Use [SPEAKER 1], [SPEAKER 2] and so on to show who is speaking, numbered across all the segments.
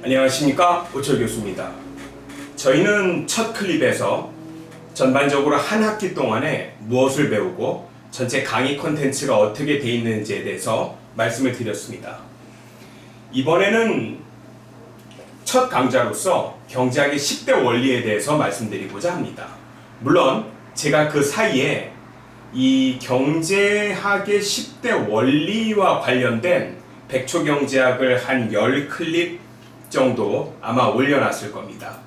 [SPEAKER 1] 안녕하십니까, 오철 교수입니다. 저희는 첫 클립에서 전반적으로 한 학기 동안에 무엇을 배우고 전체 강의 콘텐츠가 어떻게 되어 있는지에 대해서 말씀을 드렸습니다. 이번에는 첫 강좌로서 경제학의 10대 원리에 대해서 말씀드리고자 합니다. 물론 제가 그 사이에 이 경제학의 10대 원리와 관련된 백초경제학을 한 10클립 정도 아마 올려놨을 겁니다.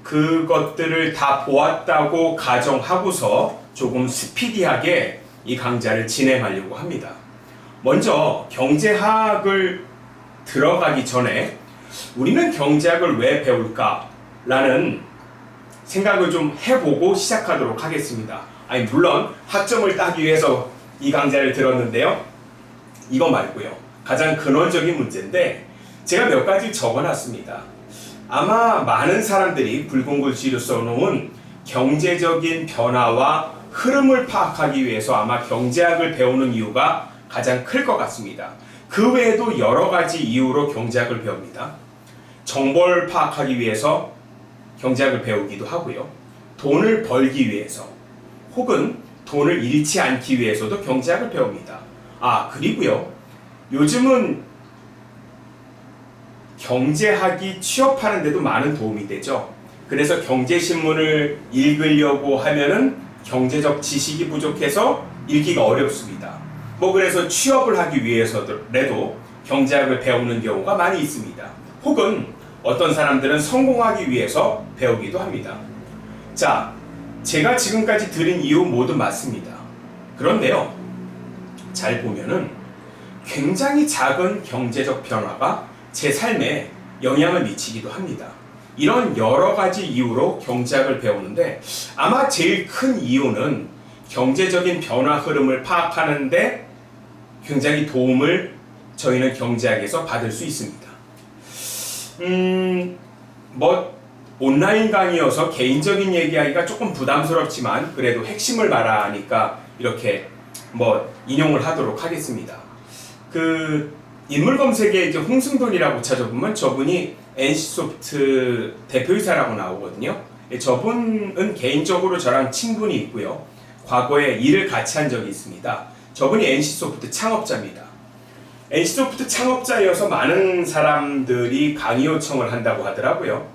[SPEAKER 1] 그것들을 다 보았다고 가정하고서 조금 스피디하게 이 강좌를 진행하려고 합니다. 먼저 경제학을 들어가기 전에 우리는 경제학을 왜 배울까? 라는 생각을 좀 해보고 시작하도록 하겠습니다. 물론 학점을 따기 위해서 이 강좌를 들었는데요. 이거 말고요. 가장 근원적인 문제인데 제가 몇 가지 적어놨습니다. 아마 많은 사람들이 붉은 글씨로 써놓은 경제적인 변화와 흐름을 파악하기 위해서 아마 경제학을 배우는 이유가 가장 클 것 같습니다. 그 외에도 여러 가지 이유로 경제학을 배웁니다. 정보를 파악하기 위해서 경제학을 배우기도 하고요. 돈을 벌기 위해서 혹은 돈을 잃지 않기 위해서도 경제학을 배웁니다. 그리고요. 요즘은 경제학이 취업하는 데도 많은 도움이 되죠. 그래서 경제신문을 읽으려고 하면은 경제적 지식이 부족해서 읽기가 어렵습니다. 그래서 취업을 하기 위해서라도 경제학을 배우는 경우가 많이 있습니다. 혹은 어떤 사람들은 성공하기 위해서 배우기도 합니다. 자, 제가 지금까지 들은 이유 모두 맞습니다. 그런데요, 잘 보면은 굉장히 작은 경제적 변화가 제 삶에 영향을 미치기도 합니다. 이런 여러 가지 이유로 경제학을 배우는데 아마 제일 큰 이유는 경제적인 변화 흐름을 파악하는데 굉장히 도움을 저희는 경제학에서 받을 수 있습니다. 온라인 강의여서 개인적인 얘기하기가 조금 부담스럽지만 그래도 핵심을 말하니까 이렇게 인용을 하도록 하겠습니다. 인물 검색에 이제 홍승돈이라고 찾아보면 저분이 NC소프트 대표이사라고 나오거든요. 저분은 개인적으로 저랑 친분이 있고요. 과거에 일을 같이 한 적이 있습니다. 저분이 NC소프트 창업자입니다. NC소프트 창업자여서 많은 사람들이 강의 요청을 한다고 하더라고요.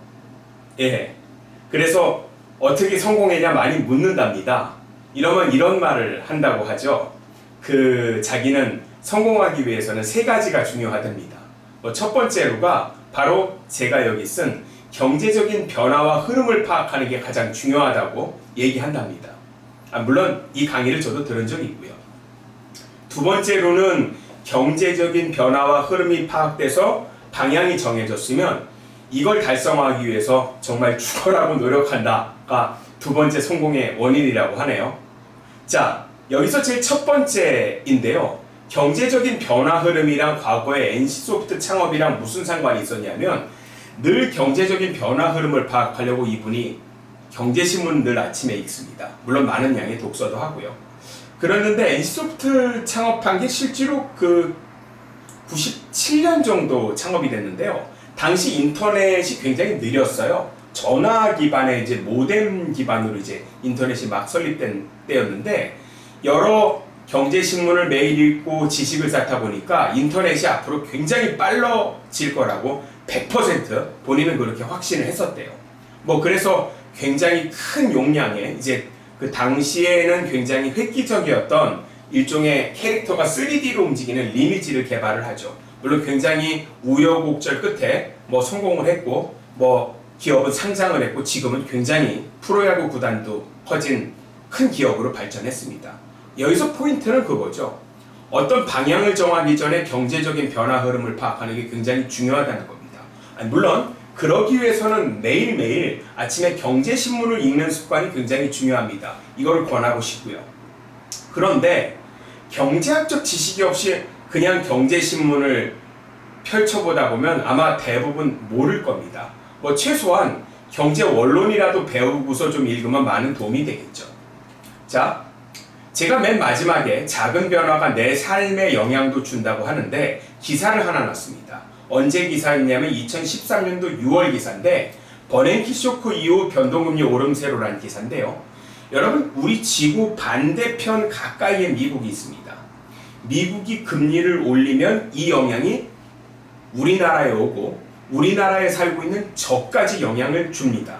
[SPEAKER 1] 그래서 어떻게 성공했냐 많이 묻는답니다. 이러면 이런 말을 한다고 하죠. 자기는 성공하기 위해서는 3가지가 중요하답니다. 첫 번째로가 바로 제가 여기 쓴 경제적인 변화와 흐름을 파악하는 게 가장 중요하다고 얘기한답니다. 물론 이 강의를 저도 들은 적이 있고요. 두 번째로는 경제적인 변화와 흐름이 파악돼서 방향이 정해졌으면 이걸 달성하기 위해서 정말 죽어라고 노력한다가 두 번째 성공의 원인이라고 하네요. 자, 여기서 제일 첫 번째인데요. 경제적인 변화 흐름이랑 과거의 NC소프트 창업이랑 무슨 상관이 있었냐면 늘 경제적인 변화 흐름을 파악하려고 이분이 경제신문 늘 아침에 읽습니다. 물론 많은 양의 독서도 하고요. 그랬는데 NC소프트 창업한 게 실제로 97년 정도 창업이 됐는데요. 당시 인터넷이 굉장히 느렸어요. 전화 기반의 이제 모뎀 기반으로 이제 인터넷이 막 설립된 때였는데 여러 경제신문을 매일 읽고 지식을 쌓다 보니까 인터넷이 앞으로 굉장히 빨라질 거라고 100% 본인은 그렇게 확신을 했었대요. 그래서 굉장히 큰 용량의 이제 그 당시에는 굉장히 획기적이었던 일종의 캐릭터가 3D로 움직이는 리니지를 개발을 하죠. 물론 굉장히 우여곡절 끝에 성공을 했고 기업은 상장을 했고 지금은 굉장히 프로야구 구단도 커진 큰 기업으로 발전했습니다. 여기서 포인트는 그거죠. 어떤 방향을 정하기 전에 경제적인 변화 흐름을 파악하는 게 굉장히 중요하다는 겁니다. 물론 그러기 위해서는 매일매일 아침에 경제신문을 읽는 습관이 굉장히 중요합니다. 이거를 권하고 싶고요. 그런데 경제학적 지식이 없이 그냥 경제신문을 펼쳐보다 보면 아마 대부분 모를 겁니다. 최소한 경제 원론이라도 배우고서 좀 읽으면 많은 도움이 되겠죠. 자, 제가 맨 마지막에 작은 변화가 내 삶에 영향도 준다고 하는데 기사를 하나 놨습니다. 언제 기사였냐면 2013년도 6월 기사인데 버냉키 쇼크 이후 변동금리 오름세로라는 기사인데요. 여러분 우리 지구 반대편 가까이에 미국이 있습니다. 미국이 금리를 올리면 이 영향이 우리나라에 오고 우리나라에 살고 있는 저까지 영향을 줍니다.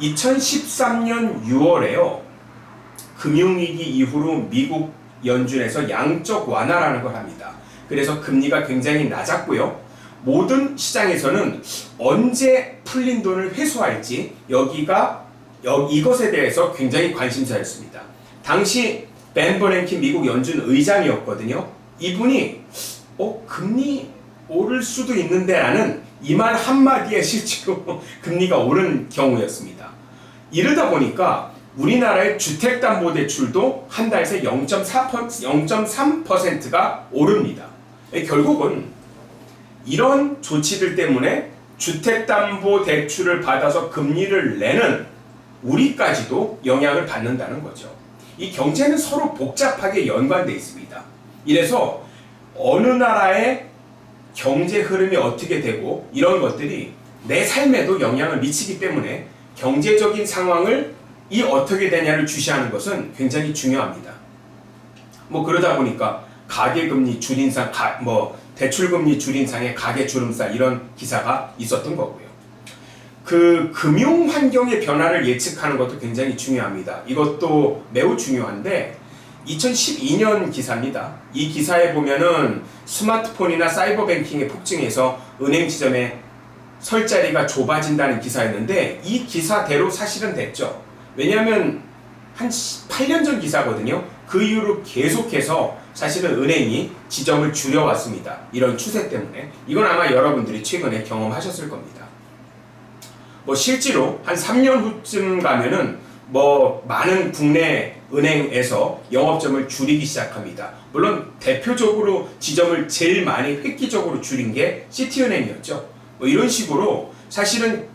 [SPEAKER 1] 2013년 6월에요. 금융위기 이후로 미국 연준에서 양적 완화라는 걸 합니다. 그래서 금리가 굉장히 낮았고요. 모든 시장에서는 언제 풀린 돈을 회수할지 이것에 대해서 굉장히 관심사였습니다. 당시 벤 버냉키 미국 연준 의장이었거든요. 이분이 금리 오를 수도 있는데 라는 이 말 한마디에 실제로 금리가 오른 경우였습니다. 이러다 보니까 우리나라의 주택담보대출도 한 달 새 0.3%가 오릅니다. 결국은 이런 조치들 때문에 주택담보대출을 받아서 금리를 내는 우리까지도 영향을 받는다는 거죠. 이 경제는 서로 복잡하게 연관되어 있습니다. 이래서 어느 나라의 경제 흐름이 어떻게 되고 이런 것들이 내 삶에도 영향을 미치기 때문에 경제적인 상황을 어떻게 되냐를 주시하는 것은 굉장히 중요합니다. 그러다 보니까 가계금리 줄인상, 대출금리 줄인상에 가계 주름살 이런 기사가 있었던 거고요. 그 금융 환경의 변화를 예측하는 것도 굉장히 중요합니다. 이것도 매우 중요한데 2012년 기사입니다. 이 기사에 보면은 스마트폰이나 사이버 뱅킹의 폭증에서 은행 지점에 설 자리가 좁아진다는 기사였는데 이 기사대로 사실은 됐죠. 왜냐하면 한 8년 전 기사거든요. 그 이후로 계속해서 사실은 은행이 지점을 줄여왔습니다. 이런 추세 때문에. 이건 아마 여러분들이 최근에 경험하셨을 겁니다. 실제로 한 3년 후쯤 가면은 많은 국내 은행에서 영업점을 줄이기 시작합니다. 물론 대표적으로 지점을 제일 많이 획기적으로 줄인 게 시티은행이었죠. 이런 식으로 사실은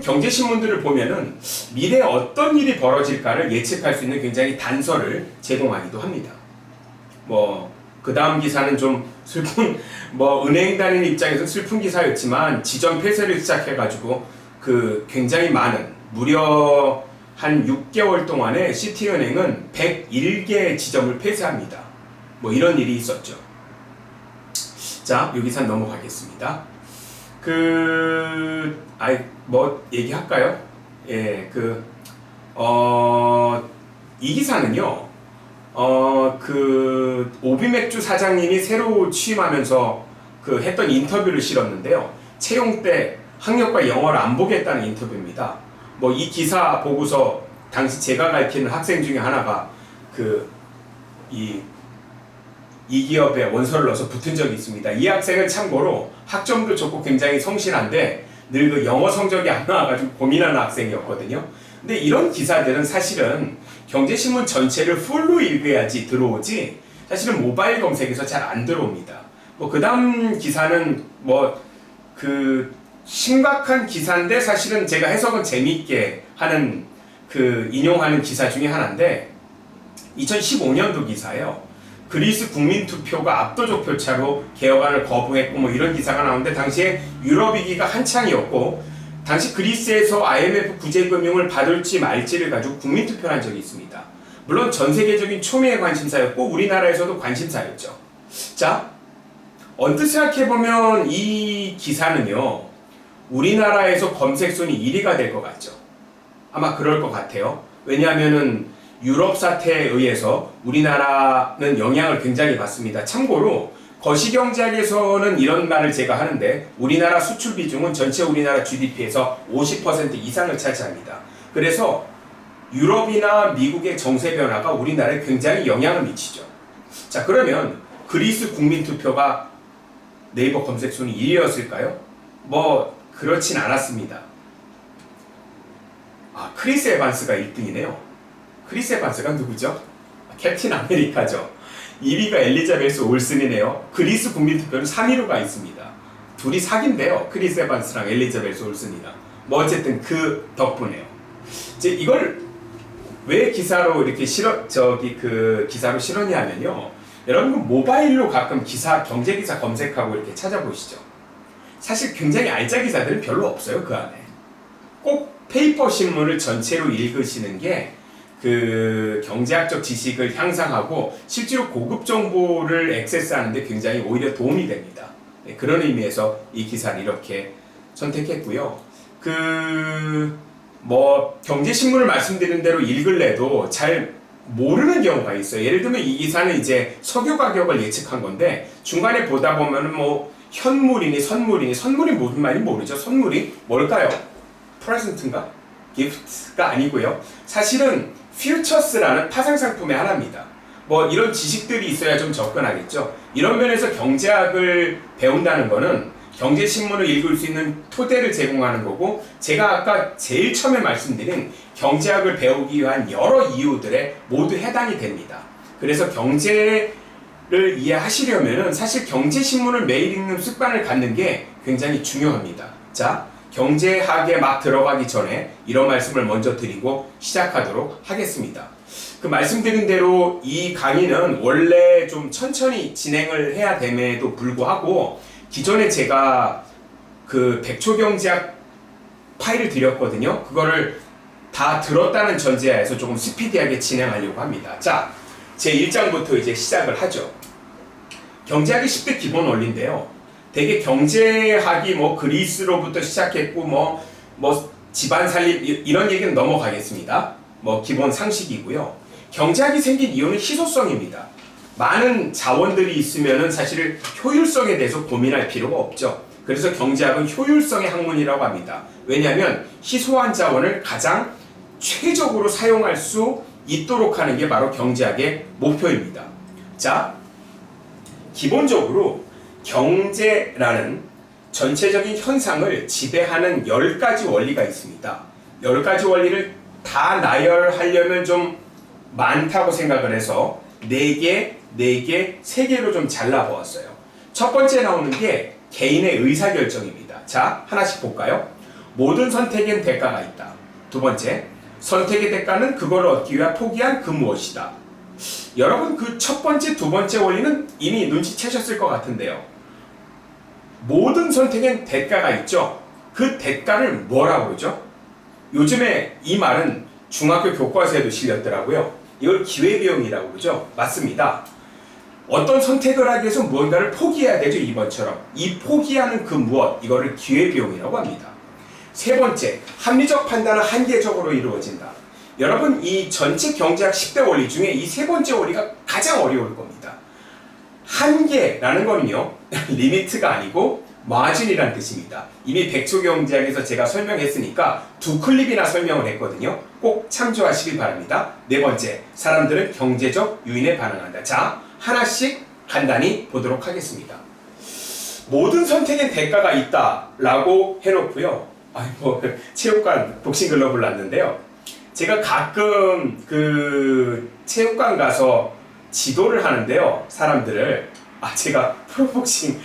[SPEAKER 1] 경제신문들을 보면은 미래에 어떤 일이 벌어질까를 예측할 수 있는 굉장히 단서를 제공하기도 합니다. 그 다음 기사는 좀 슬픈, 은행 다니는 입장에서 슬픈 기사였지만 지점 폐쇄를 시작해가지고 굉장히 많은, 무려 한 6개월 동안에 시티은행은 101개 지점을 폐쇄합니다. 이런 일이 있었죠. 자, 이 기사 넘어가겠습니다. 얘기할까요? 예, 이 기사는요, 오비맥주 사장님이 새로 취임하면서 했던 인터뷰를 실었는데요. 채용 때 학력과 영어를 안 보겠다는 인터뷰입니다. 이 기사 보고서 당시 제가 가르치는 학생 중에 하나가 이 기업에 원서를 넣어서 붙은 적이 있습니다. 이 학생은 참고로 학점도 좋고 굉장히 성실한데 늘 영어 성적이 안 나와가지고 고민하는 학생이었거든요. 근데 이런 기사들은 사실은 경제신문 전체를 풀로 읽어야지 들어오지 사실은 모바일 검색에서 잘 안 들어옵니다. 그 다음 기사는 심각한 기사인데 사실은 제가 해석은 재미있게 하는 인용하는 기사 중에 하나인데 2015년도 기사예요. 그리스 국민투표가 압도적 표차로 개혁안을 거부했고 이런 기사가 나오는데 당시에 유럽 위기가 한창이었고 당시 그리스에서 IMF 구제금융을 받을지 말지를 가지고 국민투표를 한 적이 있습니다. 물론 전 세계적인 초미의 관심사였고 우리나라에서도 관심사였죠. 자, 언뜻 생각해보면 이 기사는요 우리나라에서 검색순위 1위가 될 것 같죠. 아마 그럴 것 같아요. 왜냐하면은 유럽 사태에 의해서 우리나라는 영향을 굉장히 받습니다. 참고로 거시경제학에서는 이런 말을 제가 하는데 우리나라 수출 비중은 전체 우리나라 GDP에서 50% 이상을 차지합니다. 그래서 유럽이나 미국의 정세 변화가 우리나라에 굉장히 영향을 미치죠. 자, 그러면 그리스 국민투표가 네이버 검색순위 1위였을까요? 그렇진 않았습니다. 크리스 에반스가 1등이네요. 크리스 에반스가 누구죠? 캡틴 아메리카죠. 2위가 엘리자베스 올슨이네요. 그리스 국민투표는 3위로 가 있습니다. 둘이 사귄대요. 크리스 에반스랑 엘리자베스 올슨이랑. 어쨌든 그 덕분에요. 이걸 왜 기사로 이렇게 기사로 실었냐면요. 여러분 모바일로 가끔 경제 기사 검색하고 이렇게 찾아보시죠. 사실 굉장히 알짜 기사들은 별로 없어요. 그 안에. 꼭 페이퍼 신문을 전체로 읽으시는 게 그 경제학적 지식을 향상하고 실제로 고급 정보를 액세스하는데 굉장히 오히려 도움이 됩니다. 네, 그런 의미에서 이 기사를 이렇게 선택했고요. 경제신문을 말씀드린 대로 읽을래도 잘 모르는 경우가 있어요. 예를 들면 이 기사는 이제 석유 가격을 예측한 건데 중간에 보다 보면은 현물이니 선물이 무슨 말인지 모르죠. 선물이 뭘까요? 프레젠트인가? 기프트가 아니고요. 사실은 퓨처스라는 파생 상품의 하나입니다. 이런 지식들이 있어야 좀 접근하겠죠. 이런 면에서 경제학을 배운다는 거는 경제신문을 읽을 수 있는 토대를 제공하는 거고, 제가 아까 제일 처음에 말씀드린 경제학을 배우기 위한 여러 이유들에 모두 해당이 됩니다. 그래서 경제를 이해하시려면은 사실 경제신문을 매일 읽는 습관을 갖는 게 굉장히 중요합니다. 자, 경제학에 막 들어가기 전에 이런 말씀을 먼저 드리고 시작하도록 하겠습니다. 말씀드린 대로 이 강의는 원래 좀 천천히 진행을 해야 됨에도 불구하고 기존에 제가 그 백초경제학 파일을 드렸거든요. 그거를 다 들었다는 전제하에서 조금 스피디하게 진행하려고 합니다. 자, 제 1장부터 이제 시작을 하죠. 경제학의 10대 기본 원리인데요. 되게 경제학이 그리스로부터 시작했고 집안 살림 이런 얘기는 넘어가겠습니다. 기본 상식이고요. 경제학이 생긴 이유는 희소성입니다. 많은 자원들이 있으면은 사실 효율성에 대해서 고민할 필요가 없죠. 그래서 경제학은 효율성의 학문이라고 합니다. 왜냐하면 희소한 자원을 가장 최적으로 사용할 수 있도록 하는 게 바로 경제학의 목표입니다. 자, 기본적으로 경제라는 전체적인 현상을 지배하는 10가지 원리가 있습니다. 10가지 원리를 다 나열하려면 좀 많다고 생각을 해서 4개, 3개로 좀 잘라보았어요. 첫 번째 나오는 게 개인의 의사결정입니다. 자, 하나씩 볼까요? 모든 선택엔 대가가 있다. 두 번째, 선택의 대가는 그걸 얻기 위해 포기한 그 무엇이다. 여러분 그 첫 번째, 두 번째 원리는 이미 눈치채셨을 것 같은데요. 모든 선택엔 대가가 있죠. 그 대가를 뭐라고 그러죠? 요즘에 이 말은 중학교 교과서에도 실렸더라고요. 이걸 기회비용이라고 그러죠. 맞습니다. 어떤 선택을 하기 위해서 무언가를 포기해야 되죠. 이번처럼. 이 포기하는 그 무엇, 이거를 기회비용이라고 합니다. 세 번째, 합리적 판단은 한계적으로 이루어진다. 여러분 이 전체 경제학 10대 원리 중에 이 세 번째 원리가 가장 어려울 겁니다. 한계라는 거는요, 리미트가 아니고 마진이라는 뜻입니다. 이미 백초경제학에서 제가 설명했으니까 2클립이나 설명을 했거든요. 꼭 참조하시길 바랍니다. 네 번째, 사람들은 경제적 요인에 반응한다. 자, 하나씩 간단히 보도록 하겠습니다. 모든 선택엔 대가가 있다라고 해놓고요. 체육관 복싱글러브를 놨는데요. 제가 가끔 그 체육관 가서 지도를 하는데요. 사람들을 제가 프로복싱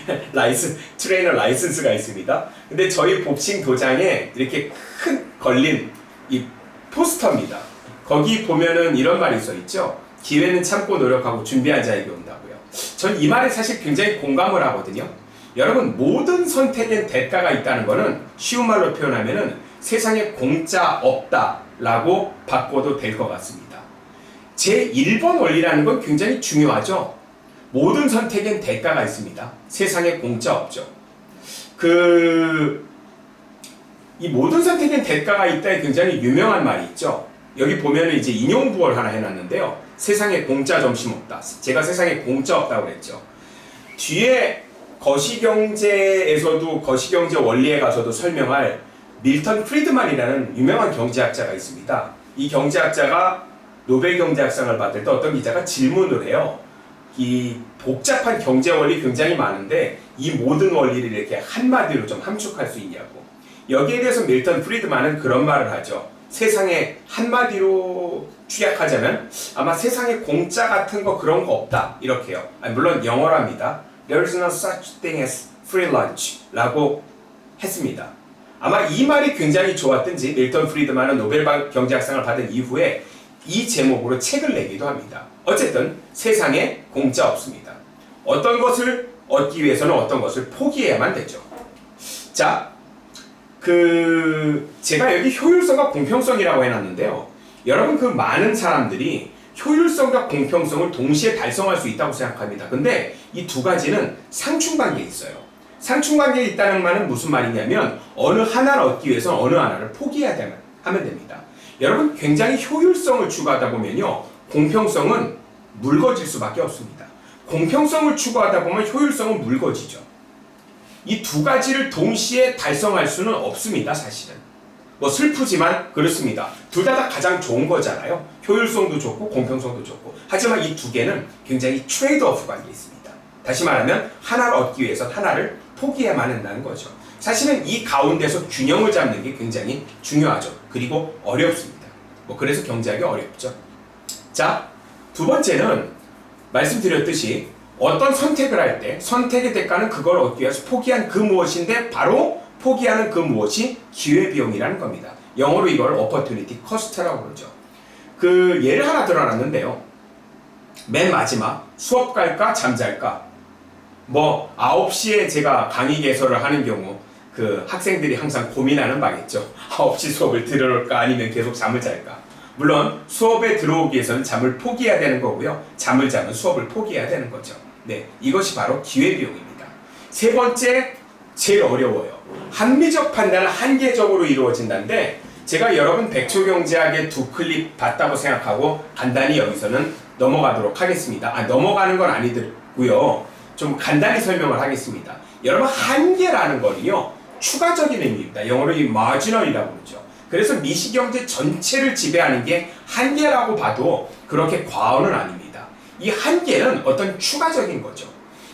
[SPEAKER 1] 트레이너 라이선스가 있습니다. 근데 저희 복싱 도장에 이렇게 큰 걸린 이 포스터입니다. 거기 보면은 이런 말이 써 있죠. 기회는 참고 노력하고 준비한 자에게 온다고요. 전 이 말에 사실 굉장히 공감을 하거든요. 여러분 모든 선택엔 대가가 있다는 거는 쉬운 말로 표현하면은 세상에 공짜 없다라고 바꿔도 될 것 같습니다. 제 1번 원리라는 건 굉장히 중요하죠. 모든 선택엔 대가가 있습니다. 세상에 공짜 없죠. 이 모든 선택엔 대가가 있다에 굉장히 유명한 말이 있죠. 여기 보면은 이제 인용부호를 하나 해놨는데요. 세상에 공짜 점심 없다. 제가 세상에 공짜 없다고 그랬죠. 뒤에 거시경제에서도 거시경제 원리에 가서도 설명할 밀턴 프리드만이라는 유명한 경제학자가 있습니다. 이 경제학자가 노벨 경제학상을 받을 때 어떤 기자가 질문을 해요. 이 복잡한 경제 원리 굉장히 많은데 이 모든 원리를 이렇게 한마디로 좀 함축할 수 있냐고. 여기에 대해서 밀턴 프리드만은 그런 말을 하죠. 세상에 한마디로 취약하자면 아마 세상에 공짜 같은 거 그런 거 없다 이렇게요. 물론 영어랍니다. There is no such thing as free lunch 라고 했습니다. 아마 이 말이 굉장히 좋았든지 밀턴 프리드만은 노벨 경제학상을 받은 이후에 이 제목으로 책을 내기도 합니다. 어쨌든 세상에 공짜 없습니다. 어떤 것을 얻기 위해서는 어떤 것을 포기해야만 되죠. 자, 제가 여기 효율성과 공평성이라고 해놨는데요. 여러분, 그 많은 사람들이 효율성과 공평성을 동시에 달성할 수 있다고 생각합니다. 근데 이 두 가지는 상충관계에 있어요. 상충관계에 있다는 말은 무슨 말이냐면 어느 하나를 얻기 위해서 어느 하나를 포기해야 하면 됩니다. 여러분, 굉장히 효율성을 추구하다 보면요, 공평성은 묽어질 수밖에 없습니다. 공평성을 추구하다 보면 효율성은 묽어지죠. 이 두 가지를 동시에 달성할 수는 없습니다, 사실은. 뭐 슬프지만 그렇습니다. 둘 다 가장 좋은 거잖아요. 효율성도 좋고 공평성도 좋고. 하지만 이 두 개는 굉장히 트레이드오프 관계에 있습니다. 다시 말하면 하나를 얻기 위해서 하나를 포기해야만 한다는 거죠. 사실은 이 가운데서 균형을 잡는 게 굉장히 중요하죠. 그리고 어렵습니다. 그래서 경제학이 어렵죠. 자, 두 번째는 말씀드렸듯이 어떤 선택을 할 때 선택의 대가는 그걸 얻기 위해서 포기한 그 무엇인데 바로 포기하는 그 무엇이 기회비용이라는 겁니다. 영어로 이걸 opportunity cost라고 그러죠. 예를 하나 들어놨는데요. 맨 마지막 수업 갈까 잠잘까? 9시에 제가 강의 개설을 하는 경우 학생들이 항상 고민하는 바겠죠. 9시 수업을 들을까 아니면 계속 잠을 잘까? 물론 수업에 들어오기 위해서는 잠을 포기해야 되는 거고요. 잠을 자면 수업을 포기해야 되는 거죠. 네, 이것이 바로 기회비용입니다. 세 번째, 제일 어려워요. 합리적 판단은 한계적으로 이루어진다는데 제가 여러분 백초경제학의 두 클립 봤다고 생각하고 간단히 여기서는 넘어가도록 하겠습니다. 넘어가는 건 아니고요. 좀 간단히 설명을 하겠습니다. 여러분, 한계라는 거는요, 추가적인 의미입니다. 영어로 이 marginal이라고 그러죠. 그래서 미시경제 전체를 지배하는 게 한계라고 봐도 그렇게 과언은 아닙니다. 이 한계는 어떤 추가적인 거죠.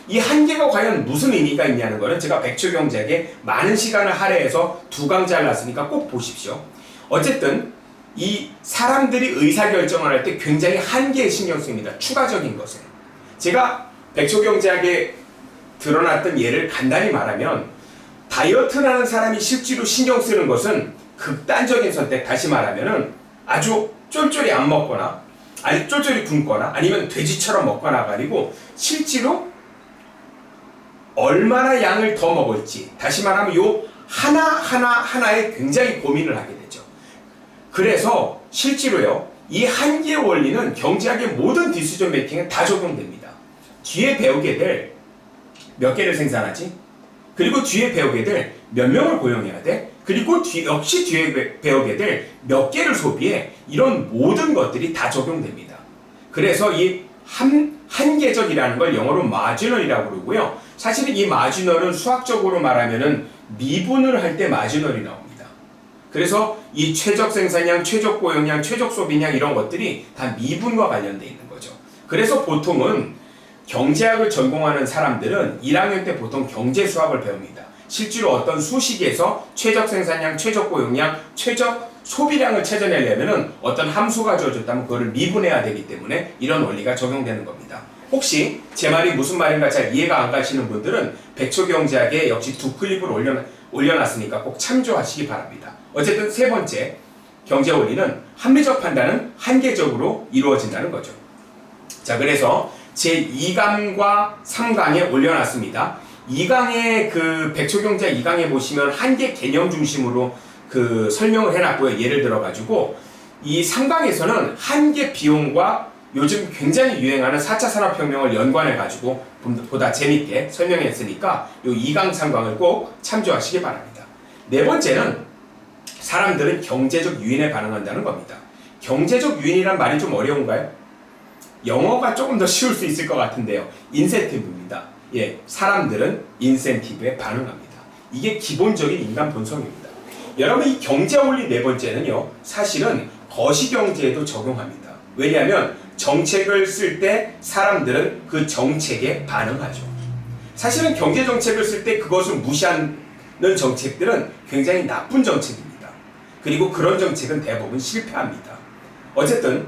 [SPEAKER 1] 이 한계가 과연 무슨 의미가 있냐는 거는 제가 백초경제학에 많은 시간을 할애해서 두 강 잘랐으니까 꼭 보십시오. 어쨌든 이 사람들이 의사결정을 할 때 굉장히 한계에 신경 씁니다. 추가적인 것에. 제가 백초경제학에 드러났던 예를 간단히 말하면 다이어트를 하는 사람이 실제로 신경 쓰는 것은 극단적인 선택, 다시 말하면은 아주 쫄쫄이 안 먹거나 아니 쫄쫄이 굶거나 아니면 돼지처럼 먹거나 가지고 실제로 얼마나 양을 더 먹을지, 다시 말하면 요 하나에 굉장히 고민을 하게 되죠. 그래서 실제로요, 이 한계 원리는 경제학의 모든 디시전 메이킹에 다 적용됩니다. 뒤에 배우게 될 몇 개를 생산하지? 그리고 뒤에 배우게 될 몇 명을 고용해야 돼? 그리고 역시 뒤에 배우게 될 몇 개를 소비해? 이런 모든 것들이 다 적용됩니다. 그래서 이 한계적이라는 걸 영어로 마지널이라고 그러고요. 사실은 이 마지널은 수학적으로 말하면은 미분을 할 때 마지널이 나옵니다. 그래서 이 최적 생산량, 최적 고용량, 최적 소비량 이런 것들이 다 미분과 관련되어 있는 거죠. 그래서 보통은 경제학을 전공하는 사람들은 1학년 때 보통 경제 수학을 배웁니다. 실제로 어떤 수식에서 최적 생산량, 최적 고용량, 최적 소비량을 찾아내려면 어떤 함수가 주어졌다면 그거를 미분해야 되기 때문에 이런 원리가 적용되는 겁니다. 혹시 제 말이 무슨 말인가 잘 이해가 안 가시는 분들은 백초경제학에 역시 두 클립을 올려놨으니까 꼭 참조하시기 바랍니다. 어쨌든 세 번째, 경제 원리는 합리적 판단은 한계적으로 이루어진다는 거죠. 자, 그래서 제 2강과 3강에 올려놨습니다. 2강에 백초경제학 2강에 보시면 한계 개념 중심으로 설명을 해놨고요. 예를 들어가지고 이 3강에서는 한계 비용과 요즘 굉장히 유행하는 4차 산업혁명을 연관해가지고 보다 재밌게 설명했으니까 이 2강, 3강을 꼭 참조하시기 바랍니다. 네 번째는 사람들은 경제적 유인에 반응한다는 겁니다. 경제적 유인이란 말이 좀 어려운가요? 영어가 조금 더 쉬울 수 있을 것 같은데요. 인센티브입니다. 예, 사람들은 인센티브에 반응합니다. 이게 기본적인 인간 본성입니다. 여러분, 이 경제 원리 네 번째는요, 사실은 거시경제에도 적용합니다. 왜냐하면 정책을 쓸 때 사람들은 그 정책에 반응하죠. 사실은 경제 정책을 쓸 때 그것을 무시하는 정책들은 굉장히 나쁜 정책입니다. 그리고 그런 정책은 대부분 실패합니다. 어쨌든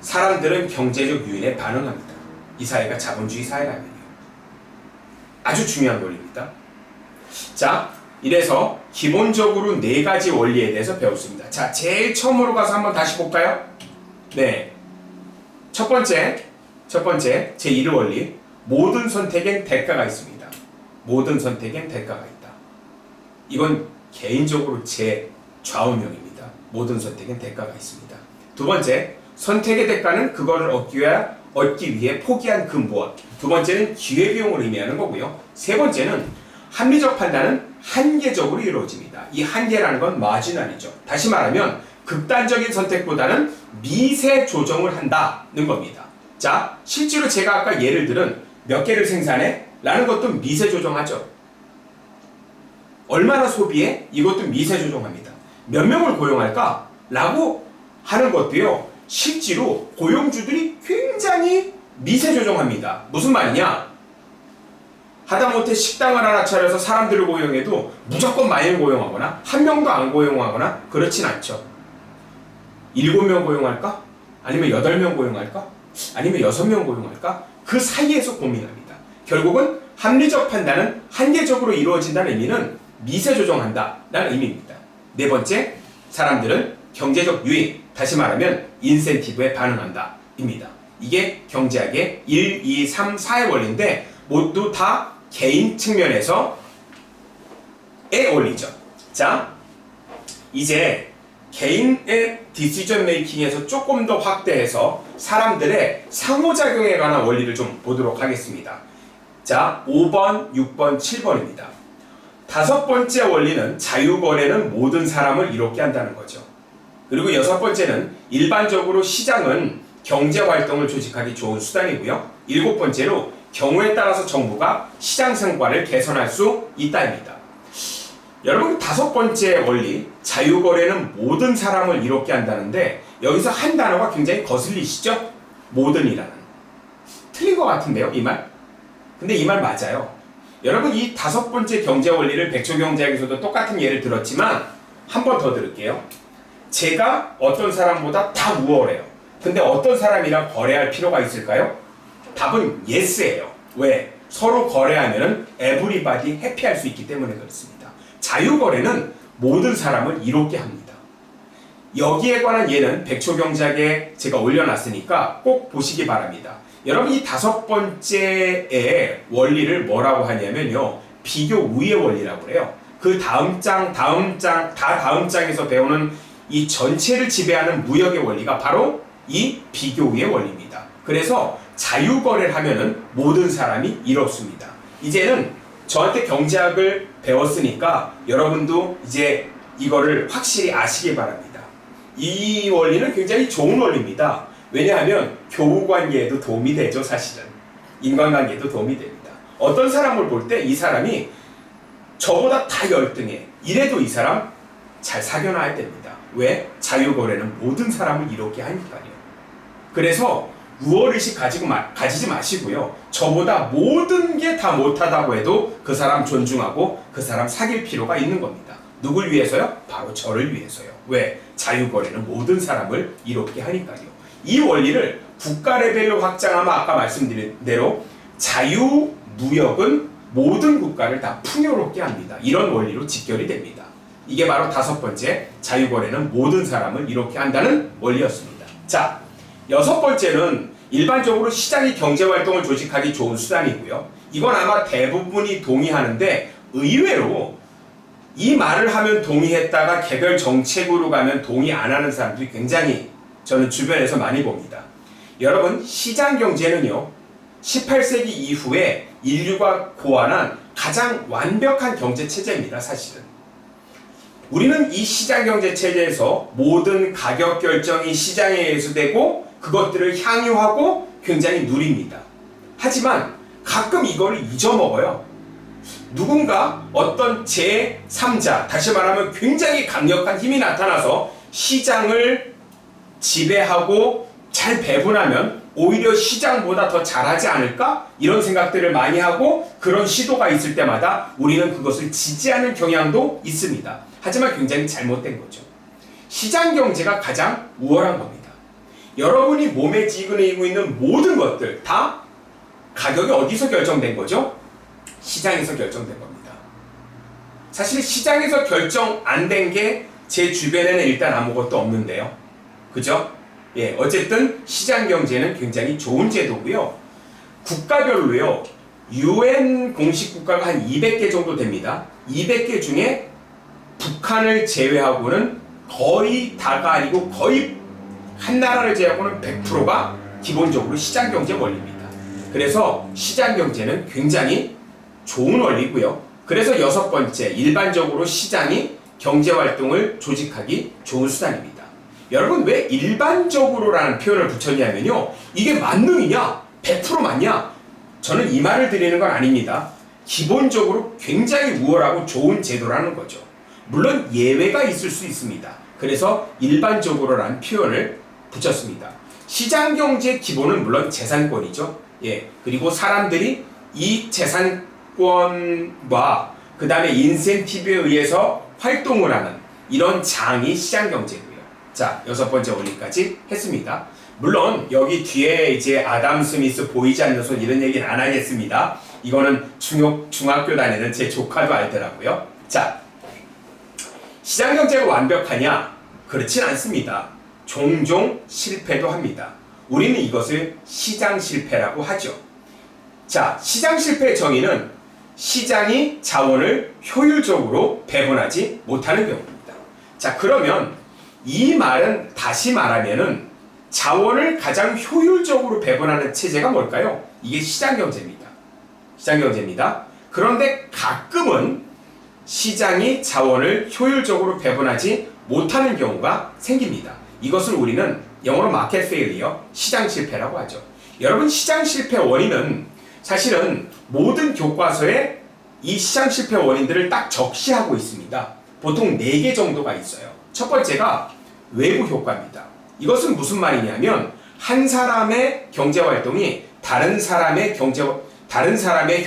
[SPEAKER 1] 사람들은 경제적 유인에 반응합니다. 이 사회가 자본주의 사회라면요. 아주 중요한 원리입니다. 자, 이래서 기본적으로 네 가지 원리에 대해서 배웠습니다. 자, 제일 처음으로 가서 한번 다시 볼까요? 네. 첫 번째, 제1의 원리. 모든 선택엔 대가가 있습니다. 모든 선택엔 대가가 있다. 이건 개인적으로 제 좌우명입니다. 모든 선택엔 대가가 있습니다. 두 번째, 선택의 대가는 그거를 얻기 위해 포기한 그 무엇. 두 번째는 기회비용을 의미하는 거고요. 세 번째는 합리적 판단은 한계적으로 이루어집니다. 이 한계라는 건 마지널이죠. 다시 말하면 극단적인 선택보다는 미세 조정을 한다는 겁니다. 자, 실제로 제가 아까 예를 들은 몇 개를 생산해? 라는 것도 미세 조정하죠. 얼마나 소비해? 이것도 미세 조정합니다. 몇 명을 고용할까? 라고 하는 것도요, 실제로 고용주들이 굉장히 미세 조정합니다. 무슨 말이냐? 하다못해 식당을 하나 차려서 사람들을 고용해도 무조건 많이 고용하거나 한 명도 안 고용하거나 그렇진 않죠. 7명 고용할까? 아니면 8명 고용할까? 아니면 6명 고용할까? 그 사이에서 고민합니다. 결국은 합리적 판단은 한계적으로 이루어진다는 의미는 미세 조정한다라는 의미입니다. 네 번째, 사람들은 경제적 유인, 다시 말하면 인센티브에 반응한다 입니다. 이게 경제학의 1, 2, 3, 4의 원리인데 모두 다 개인 측면에서의 원리죠. 자, 이제 개인의 디시전 메이킹에서 조금 더 확대해서 사람들의 상호작용에 관한 원리를 좀 보도록 하겠습니다. 자, 5번, 6번, 7번입니다. 다섯 번째 원리는 자유거래는 모든 사람을 이롭게 한다는 거죠. 그리고 여섯 번째는 일반적으로 시장은 경제활동을 조직하기 좋은 수단이고요. 일곱 번째로 경우에 따라서 정부가 시장 성과를 개선할 수 있다입니다. 여러분, 다섯 번째 원리, 자유거래는 모든 사람을 이롭게 한다는데 여기서 한 단어가 굉장히 거슬리시죠? 모든이라는. 틀린 것 같은데요, 이 말? 근데 이 말 맞아요. 여러분, 이 다섯 번째 경제 원리를 백초경제학에서도 똑같은 예를 들었지만 한 번 더 들을게요. 제가 어떤 사람보다 다 우월해요. 근데 어떤 사람이랑 거래할 필요가 있을까요? 답은 yes예요. 왜? 서로 거래하면 everybody 해피할 수 있기 때문에 그렇습니다. 자유거래는 모든 사람을 이롭게 합니다. 여기에 관한 예는 백초경제학에 제가 올려놨으니까 꼭 보시기 바랍니다. 여러분, 이 다섯 번째의 원리를 뭐라고 하냐면요, 비교 우의 원리라고 그래요. 그 다음 장에서 배우는 이 전체를 지배하는 무역의 원리가 바로 이 비교 우의 원리입니다. 그래서 자유거래를 하면은 모든 사람이 이롭습니다. 이제는 저한테 경제학을 배웠으니까 여러분도 이제 이거를 확실히 아시기 바랍니다. 이 원리는 굉장히 좋은 원리입니다. 왜냐하면 교우관계에도 도움이 되죠. 사실은 인간관계에도 도움이 됩니다. 어떤 사람을 볼 때 이 사람이 저보다 다 열등해, 이래도 이 사람 잘 사귀어놔야 됩니다. 왜? 자유거래는 모든 사람을 이롭게 하니까요. 그래서 우월의식 가지지 마시고요, 저보다 모든 게 다 못하다고 해도 그 사람 존중하고 그 사람 사귈 필요가 있는 겁니다. 누굴 위해서요? 바로 저를 위해서요. 왜? 자유거래는 모든 사람을 이롭게 하니까요. 이 원리를 국가 레벨로 확장하면 아까 말씀드린 대로 자유무역은 모든 국가를 다 풍요롭게 합니다. 이런 원리로 직결이 됩니다. 이게 바로 다섯 번째, 자유거래는 모든 사람을 이롭게 한다는 원리였습니다. 자, 여섯 번째는 일반적으로 시장이 경제활동을 조직하기 좋은 수단이고요. 이건 아마 대부분이 동의하는데 의외로 이 말을 하면 동의했다가 개별 정책으로 가면 동의 안 하는 사람들이 굉장히 저는 주변에서 많이 봅니다. 여러분, 시장 경제는요, 18세기 이후에 인류가 고안한 가장 완벽한 경제 체제입니다. 사실은 우리는 이 시장 경제 체제에서 모든 가격 결정이 시장에 의해서 되고 그것들을 향유하고 굉장히 누립니다. 하지만 가끔 이거를 잊어먹어요. 누군가 어떤 제3자, 다시 말하면 굉장히 강력한 힘이 나타나서 시장을 지배하고 잘 배분하면 오히려 시장보다 더 잘하지 않을까? 이런 생각들을 많이 하고 그런 시도가 있을 때마다 우리는 그것을 지지하는 경향도 있습니다. 하지만 굉장히 잘못된 거죠. 시장 경제가 가장 우월한 겁니다. 여러분이 몸에 지니고 있는 모든 것들 다 가격이 어디서 결정된 거죠? 시장에서 결정된 겁니다. 사실 시장에서 결정 안 된 게 제 주변에는 일단 아무것도 없는데요. 그죠? 예, 어쨌든 시장 경제는 굉장히 좋은 제도고요. 국가별로요, UN 공식 국가가 한 200개 정도 됩니다. 200개 중에 북한을 제외하고는 거의 다가 아니고 거의 한 나라를 제외하고는 100%가 기본적으로 시장경제 원리입니다. 그래서 시장경제는 굉장히 좋은 원리고요. 그래서 여섯 번째, 일반적으로 시장이 경제활동을 조직하기 좋은 수단입니다. 여러분 왜 일반적으로라는 표현을 붙였냐면요. 이게 만능이냐? 100% 맞냐? 저는 이 말을 드리는 건 아닙니다. 기본적으로 굉장히 우월하고 좋은 제도라는 거죠. 물론 예외가 있을 수 있습니다. 그래서 일반적으로라는 표현을 붙였습니다. 시장경제의 기본은 물론 재산권이죠. 예, 그리고 사람들이 이 재산권과 그 다음에 인센티브에 의해서 활동을 하는 이런 장이 시장경제고요. 자, 여섯 번째 원리까지 했습니다. 물론 여기 뒤에 이제 아담 스미스 보이지 않는 손 이런 얘기는 안 하겠습니다. 이거는 중학교 다니는 제 조카도 알더라고요. 자, 시장경제가 완벽하냐? 그렇진 않습니다. 종종 실패도 합니다. 우리는 이것을 시장실패라고 하죠. 자, 시장실패의 정의는 시장이 자원을 효율적으로 배분하지 못하는 경우입니다. 자, 그러면 이 말은 다시 말하면은 자원을 가장 효율적으로 배분하는 체제가 뭘까요? 이게 시장경제입니다. 시장경제입니다. 그런데 가끔은 시장이 자원을 효율적으로 배분하지 못하는 경우가 생깁니다. 이것을 우리는 영어로 마켓 페일리어, 시장 실패라고 하죠. 여러분, 시장 실패 원인은 사실은 모든 교과서에 이 시장 실패 원인들을 딱 적시하고 있습니다. 보통 4개 정도가 있어요. 첫 번째가 외부 효과입니다. 이것은 무슨 말이냐면 한 사람의 경제 활동이 다른 사람의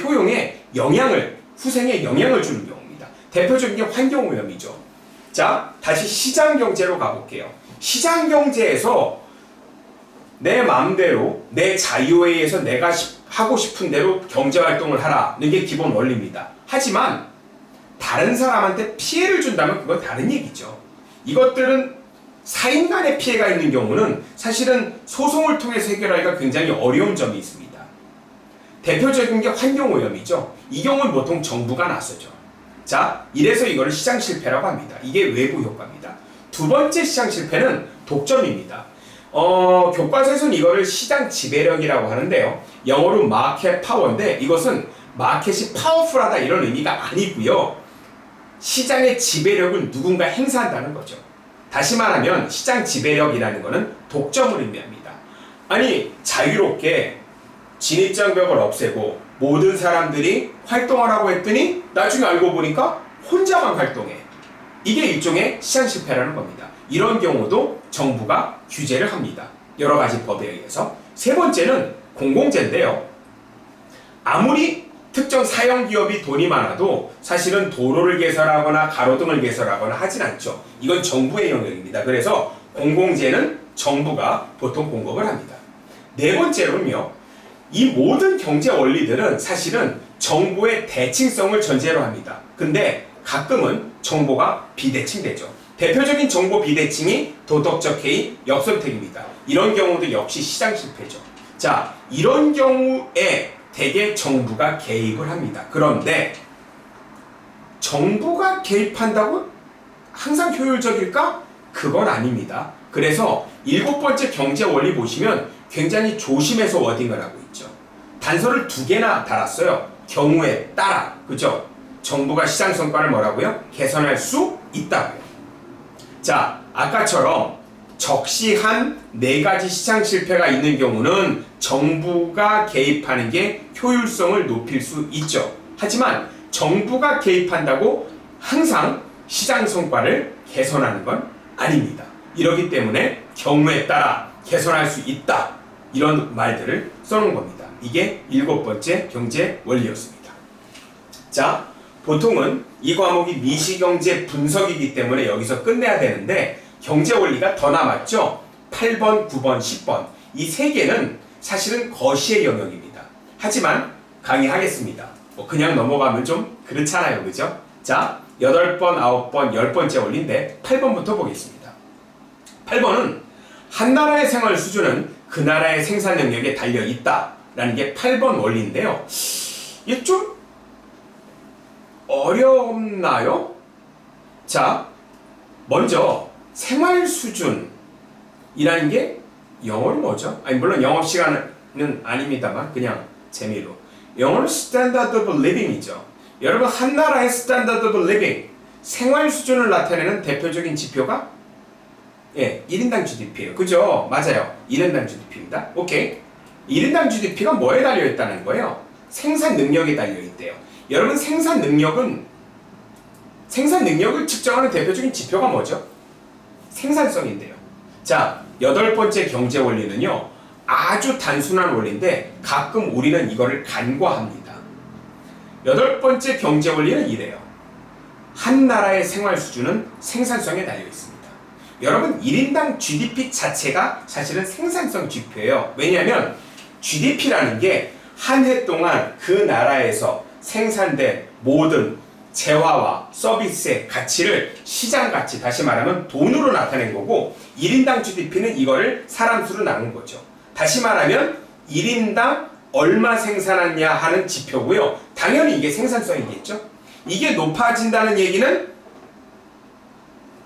[SPEAKER 1] 효용에 후생에 영향을 주는 경우입니다. 대표적인 게 환경 오염이죠. 자, 다시 시장 경제로 가볼게요. 시장 경제에서 내 마음대로 내 자유에 의해서 내가 하고 싶은 대로 경제 활동을 하라는 게 기본 원리입니다. 하지만 다른 사람한테 피해를 준다면 그건 다른 얘기죠. 이것들은 사인 간의 피해가 있는 경우는 사실은 소송을 통해서 해결하기가 굉장히 어려운 점이 있습니다. 대표적인 게 환경오염이죠. 이 경우는 보통 정부가 나서죠. 자, 이래서 이거를 시장 실패라고 합니다. 이게 외부 효과입니다. 두 번째 시장 실패는 독점입니다. 교과서에서는 이거를 시장 지배력이라고 하는데요. 영어로 마켓 파워인데 이것은 마켓이 파워풀하다 이런 의미가 아니고요. 시장의 지배력을 누군가 행사한다는 거죠. 다시 말하면 시장 지배력이라는 것은 독점을 의미합니다. 아니, 자유롭게 진입장벽을 없애고 모든 사람들이 활동하라고 했더니 나중에 알고 보니까 혼자만 활동해. 이게 일종의 시장 실패라는 겁니다. 이런 경우도 정부가 규제를 합니다. 여러 가지 법에 의해서. 세 번째는 공공재인데요. 아무리 특정 사형기업이 돈이 많아도 사실은 도로를 개설하거나 가로등을 개설하거나 하진 않죠. 이건 정부의 영역입니다. 그래서 공공재는 정부가 보통 공급을 합니다. 네 번째로는요. 이 모든 경제 원리들은 사실은 정부의 대칭성을 전제로 합니다. 근데 가끔은 정보가 비대칭되죠. 대표적인 정보 비대칭이 도덕적 해이, 역선택입니다. 이런 경우도 역시 시장 실패죠. 자, 이런 경우에 대개 정부가 개입을 합니다. 그런데 정부가 개입한다고 항상 효율적일까? 그건 아닙니다. 그래서 7번째 경제 원리 보시면 굉장히 조심해서 워딩을 하고 있죠. 단서를 2개나 달았어요. 경우에 따라. 그죠? 정부가 시장 성과를 뭐라고요? 개선할 수 있다고요. 자, 아까처럼 적시한 4가지 시장 실패가 있는 경우는 정부가 개입하는 게 효율성을 높일 수 있죠. 하지만 정부가 개입한다고 항상 시장 성과를 개선하는 건 아닙니다. 이러기 때문에 경우에 따라 개선할 수 있다. 이런 말들을 써놓은 겁니다. 이게 7번째 경제 원리였습니다. 자, 보통은 이 과목이 미시경제 분석이기 때문에 여기서 끝내야 되는데 경제 원리가 더 남았죠. 8번, 9번, 10번 이 3개는 사실은 거시의 영역입니다. 하지만 강의하겠습니다. 그냥 넘어가면 좀 그렇잖아요. 그죠? 자, 8번, 9번, 10번째 원리인데 8번부터 보겠습니다. 8번은 한 나라의 생활 수준은 그 나라의 생산 능력에 달려 있다라는 게 8번 원리인데요. 이게 좀 어렵나요? 자, 먼저 생활 수준이라는 게 영어로 뭐죠? 아니 물론 영업 시간은 아닙니다만 그냥 재미로 영어로 Standard of Living이죠. 여러분 한 나라의 Standard of Living 생활 수준을 나타내는 대표적인 지표가 1인당 GDP예요. 그죠? 맞아요. 1인당 GDP입니다. 오케이. 1인당 GDP가 뭐에 달려있다는 거예요? 생산 능력에 달려있대요. 여러분 생산 능력을 측정하는 대표적인 지표가 뭐죠? 생산성인데요. 자, 8번째 경제 원리는요. 아주 단순한 원리인데 가끔 우리는 이거를 간과합니다. 8번째 경제 원리는 이래요. 한 나라의 생활 수준은 생산성에 달려 있습니다. 여러분 1인당 GDP 자체가 사실은 생산성 지표예요. 왜냐하면 GDP라는 게 한 해 동안 그 나라에서 생산된 모든 재화와 서비스의 가치를 시장 가치, 다시 말하면 돈으로 나타낸 거고 1인당 GDP는 이거를 사람 수로 나눈 거죠. 다시 말하면 1인당 얼마 생산했냐 하는 지표고요. 당연히 이게 생산성이겠죠. 이게 높아진다는 얘기는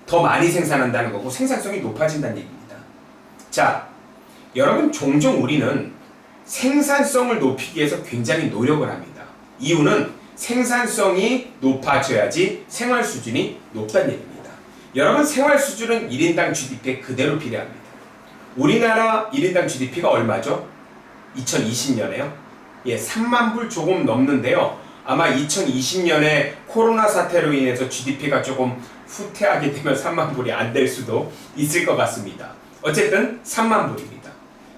[SPEAKER 1] 더 많이 생산한다는 거고 생산성이 높아진다는 얘기입니다. 자, 여러분 종종 우리는 생산성을 높이기 위해서 굉장히 노력을 합니다. 이유는 생산성이 높아져야지 생활 수준이 높다는 얘기입니다. 여러분 생활 수준은 1인당 GDP에 그대로 비례합니다. 우리나라 1인당 GDP가 얼마죠? 2020년에요. 3만 불 조금 넘는데요. 아마 2020년에 코로나 사태로 인해서 GDP가 조금 후퇴하게 되면 3만 불이 안 될 수도 있을 것 같습니다. 어쨌든 3만 불입니다.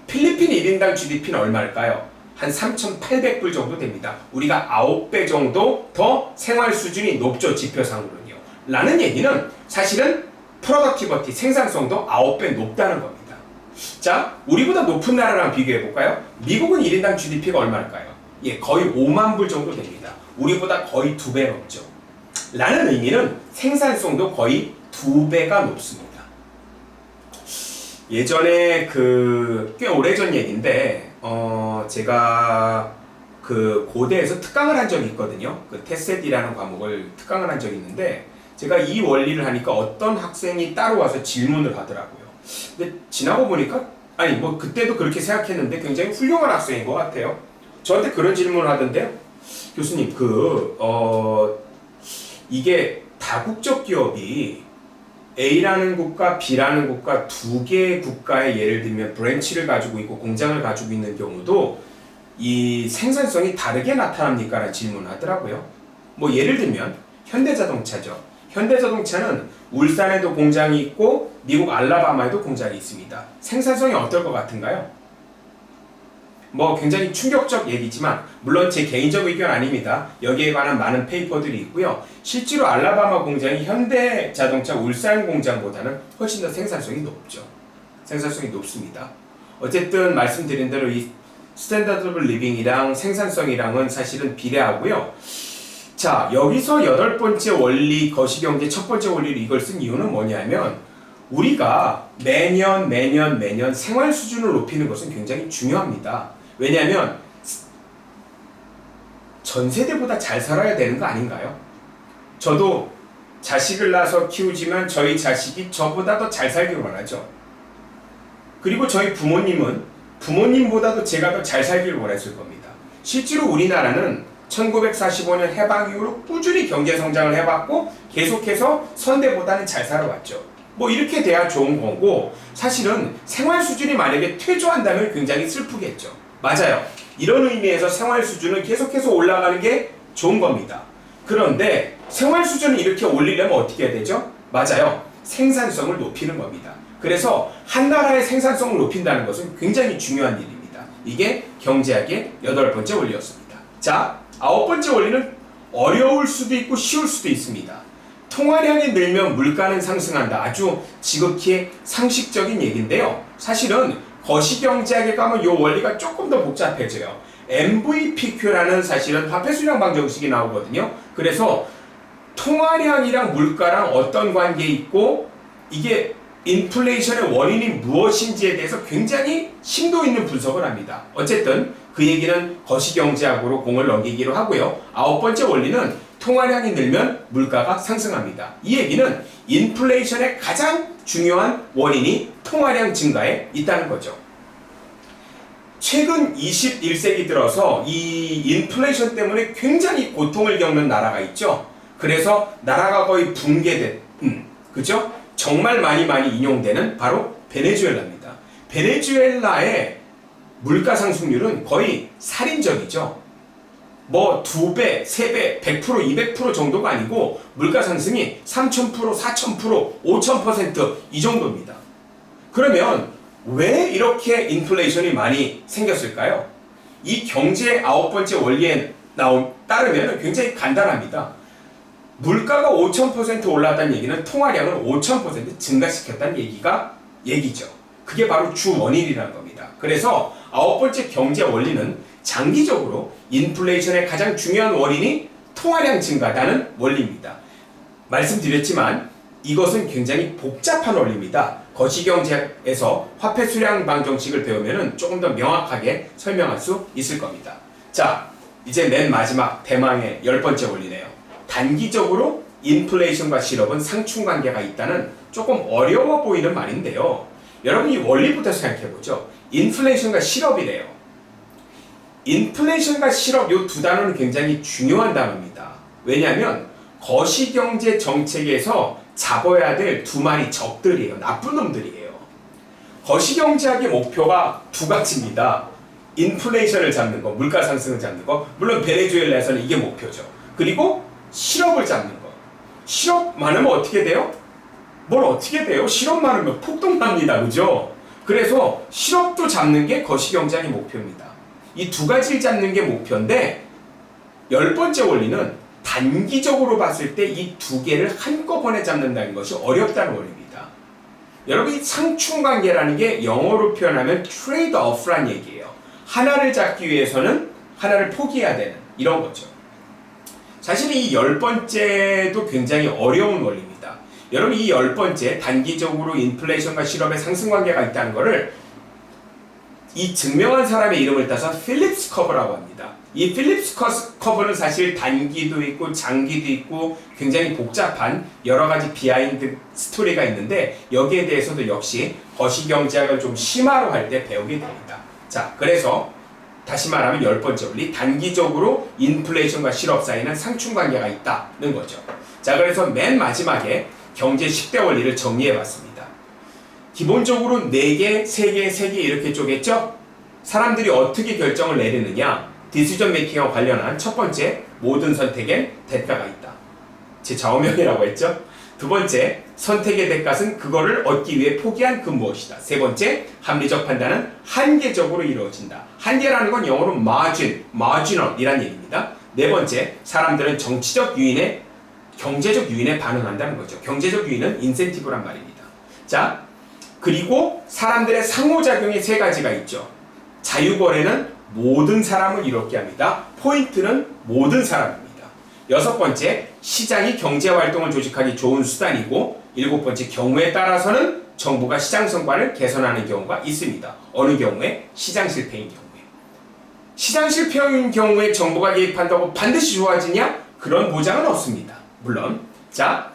[SPEAKER 1] 필리핀 1인당 GDP는 얼마일까요? 한 3,800불 정도 됩니다. 우리가 9배 정도 더 생활 수준이 높죠, 지표상으로는요. 라는 얘기는 사실은 프로덕티버티, 생산성도 9배 높다는 겁니다. 자, 우리보다 높은 나라랑 비교해 볼까요? 미국은 1인당 GDP가 얼마일까요? 거의 5만 불 정도 됩니다. 우리보다 거의 2배 넘죠. 라는 의미는 생산성도 거의 2배가 높습니다. 예전에 꽤 오래전 얘기인데 제가 그 고대에서 특강을 한 적이 있거든요. 그 테셋이라는 과목을 특강을 한 적이 있는데 제가 이 원리를 하니까 어떤 학생이 따로 와서 질문을 하더라고요. 근데 지나고 보니까 아니 뭐 그때도 그렇게 생각했는데 굉장히 훌륭한 학생인 것 같아요. 저한테 그런 질문을 하던데요. 교수님 이게 다국적 기업이 A라는 국가, B라는 국가 두 개의 국가에 예를 들면 브랜치를 가지고 있고 공장을 가지고 있는 경우도 이 생산성이 다르게 나타납니까? 라는 질문을 하더라고요. 뭐 예를 들면 현대자동차죠. 현대자동차는 울산에도 공장이 있고 미국 알라바마에도 공장이 있습니다. 생산성이 어떨 것 같은가요? 뭐 굉장히 충격적 얘기지만 물론 제 개인적 의견 아닙니다. 여기에 관한 많은 페이퍼들이 있고요. 실제로 알라바마 공장이 현대자동차 울산 공장보다는 훨씬 더 생산성이 높죠. 생산성이 높습니다. 어쨌든 말씀드린 대로 이 스탠다드 오브 리빙이랑 생산성이랑은 사실은 비례하고요. 자, 여기서 8번째 원리, 거시경제 첫 번째 원리를 이걸 쓴 이유는 뭐냐면 우리가 매년 생활 수준을 높이는 것은 굉장히 중요합니다. 왜냐하면 전 세대보다 잘 살아야 되는 거 아닌가요? 저도 자식을 낳아서 키우지만 저희 자식이 저보다 더 잘 살기를 원하죠. 그리고 저희 부모님은 부모님보다도 제가 더 잘 살기를 원했을 겁니다. 실제로 우리나라는 1945년 해방 이후로 꾸준히 경제 성장을 해봤고 계속해서 선대보다는 잘 살아왔죠. 뭐 이렇게 돼야 좋은 거고 사실은 생활 수준이 만약에 퇴조한다면 굉장히 슬프겠죠. 맞아요. 이런 의미에서 생활 수준은 계속해서 올라가는 게 좋은 겁니다. 그런데 생활 수준을 이렇게 올리려면 어떻게 해야 되죠? 맞아요. 생산성을 높이는 겁니다. 그래서 한 나라의 생산성을 높인다는 것은 굉장히 중요한 일입니다. 이게 경제학의 8번째 원리였습니다. 자, 9번째 원리는 어려울 수도 있고 쉬울 수도 있습니다. 통화량이 늘면 물가는 상승한다. 아주 지극히 상식적인 얘기인데요. 사실은 거시경제학에 가면 이 원리가 조금 더 복잡해져요. MVPQ라는 사실은 화폐수량 방정식이 나오거든요. 그래서 통화량이랑 물가랑 어떤 관계에 있고 이게 인플레이션의 원인이 무엇인지에 대해서 굉장히 심도 있는 분석을 합니다. 어쨌든 그 얘기는 거시경제학으로 공을 넘기기로 하고요. 9번째 원리는 통화량이 늘면 물가가 상승합니다. 이 얘기는 인플레이션의 가장 중요한 원인이 통화량 증가에 있다는 거죠. 최근 21세기 들어서 이 인플레이션 때문에 굉장히 고통을 겪는 나라가 있죠. 그래서 나라가 거의 붕괴된, 그죠? 정말 많이 인용되는 바로 베네수엘라입니다. 베네수엘라의 물가 상승률은 거의 살인적이죠. 뭐 2배, 3배, 100%, 200% 정도가 아니고 물가 상승이 3000%, 4000%, 5000% 이 정도입니다. 그러면 왜 이렇게 인플레이션이 많이 생겼을까요? 이 경제의 9번째 원리에 따르면 굉장히 간단합니다. 물가가 5000% 올라갔다는 얘기는 통화량을 5000% 증가시켰다는 얘기죠. 그게 바로 주 원인이라는 겁니다. 그래서 9번째 경제 원리는 장기적으로 인플레이션의 가장 중요한 원인이 통화량 증가라는 원리입니다. 말씀드렸지만 이것은 굉장히 복잡한 원리입니다. 거시경제에서 화폐 수량 방정식을 배우면 조금 더 명확하게 설명할 수 있을 겁니다. 자, 이제 맨 마지막 대망의 10번째 원리네요. 단기적으로 인플레이션과 실업은 상충관계가 있다는 조금 어려워 보이는 말인데요. 여러분 이 원리부터 생각해보죠. 인플레이션과 실업이래요. 인플레이션과 실업 이 두 단어는 굉장히 중요한 단어입니다. 왜냐하면 거시경제 정책에서 잡아야 될 두 마리 적들이에요. 나쁜 놈들이에요. 거시경제학의 목표가 두 가지입니다. 인플레이션을 잡는 거, 물가 상승을 잡는 거. 물론 베네수엘라에서는 이게 목표죠. 그리고 실업을 잡는 거. 실업 많으면 어떻게 돼요? 뭘 어떻게 돼요? 실업 많으면 폭동납니다. 그죠? 그래서 실업도 잡는 게 거시경제학의 목표입니다. 이 두 가지를 잡는 게 목표인데 10번째 원리는 단기적으로 봤을 때 이 두 개를 한꺼번에 잡는다는 것이 어렵다는 원리입니다. 여러분 이 상충관계라는 게 영어로 표현하면 trade-off라는 얘기예요. 하나를 잡기 위해서는 하나를 포기해야 되는 이런 거죠. 사실 이 10번째도 굉장히 어려운 원리입니다. 여러분 이 10번째 단기적으로 인플레이션과 실업의 상승관계가 있다는 것을 이 증명한 사람의 이름을 따서 필립스 커버라고 합니다. 이 필립스 커버는 사실 단기도 있고 장기도 있고 굉장히 복잡한 여러 가지 비하인드 스토리가 있는데 여기에 대해서도 역시 거시경제학을 좀 심화로 할 때 배우게 됩니다. 자, 그래서 다시 말하면 10번째 원리, 단기적으로 인플레이션과 실업 사이는 상충관계가 있다는 거죠. 자, 그래서 맨 마지막에 경제 10대 원리를 정리해봤습니다. 기본적으로 4개, 3개, 3개 이렇게 쪼갰죠? 사람들이 어떻게 결정을 내리느냐? 디시전 메이킹과 관련한 첫 번째, 모든 선택엔 대가가 있다. 제 좌우명이라고 했죠? 두 번째, 선택의 대가는 그거를 얻기 위해 포기한 그 무엇이다. 세 번째, 합리적 판단은 한계적으로 이루어진다. 한계라는 건 영어로 marginal이란 얘기입니다. 네 번째, 사람들은 정치적 유인에, 경제적 유인에 반응한다는 거죠. 경제적 유인은 인센티브란 말입니다. 자, 그리고 사람들의 상호작용이 3가지가 있죠. 자유거래는 모든 사람을 이롭게 합니다. 포인트는 모든 사람입니다. 6번째, 시장이 경제활동을 조직하기 좋은 수단이고 7번째, 경우에 따라서는 정부가 시장 성과를 개선하는 경우가 있습니다. 어느 경우에? 시장 실패인 경우에. 시장 실패인 경우에 정부가 개입한다고 반드시 좋아지냐? 그런 보장은 없습니다. 물론. 자,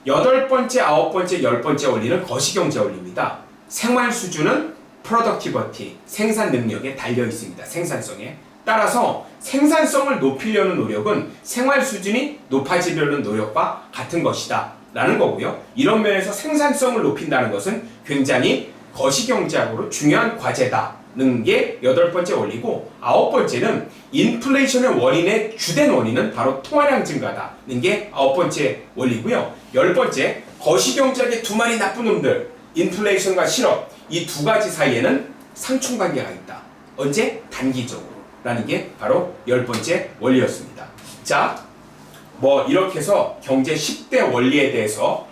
[SPEAKER 1] 8번째, 9번째, 10번째 원리는 거시경제 원리입니다. 생활 수준은 productivity, 생산 능력에 달려 있습니다. 생산성에. 따라서 생산성을 높이려는 노력은 생활 수준이 높아지려는 노력과 같은 것이다 라는 거고요. 이런 면에서 생산성을 높인다는 것은 굉장히 거시경제학으로 중요한 과제다는 게 8번째 원리고, 9번째는 인플레이션의 원인의 주된 원인은 바로 통화량 증가다는 게 9번째 원리고요. 10번째, 거시경제학의 두 마리 나쁜 놈들, 인플레이션과 실업, 이 두 가지 사이에는 상충관계가 있다. 언제? 단기적으로 라는 게 바로 10번째 원리였습니다. 자, 뭐 이렇게 해서 경제 10대 원리에 대해서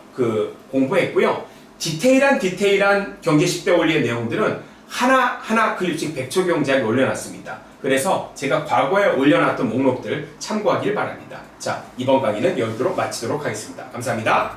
[SPEAKER 1] 공부했고요. 디테일한 경제 10대 원리의 내용들은 하나하나 클립씩 100초 경제학에 올려놨습니다. 그래서 제가 과거에 올려놨던 목록들 참고하길 바랍니다. 자, 이번 강의는 여기로 마치도록 하겠습니다. 감사합니다.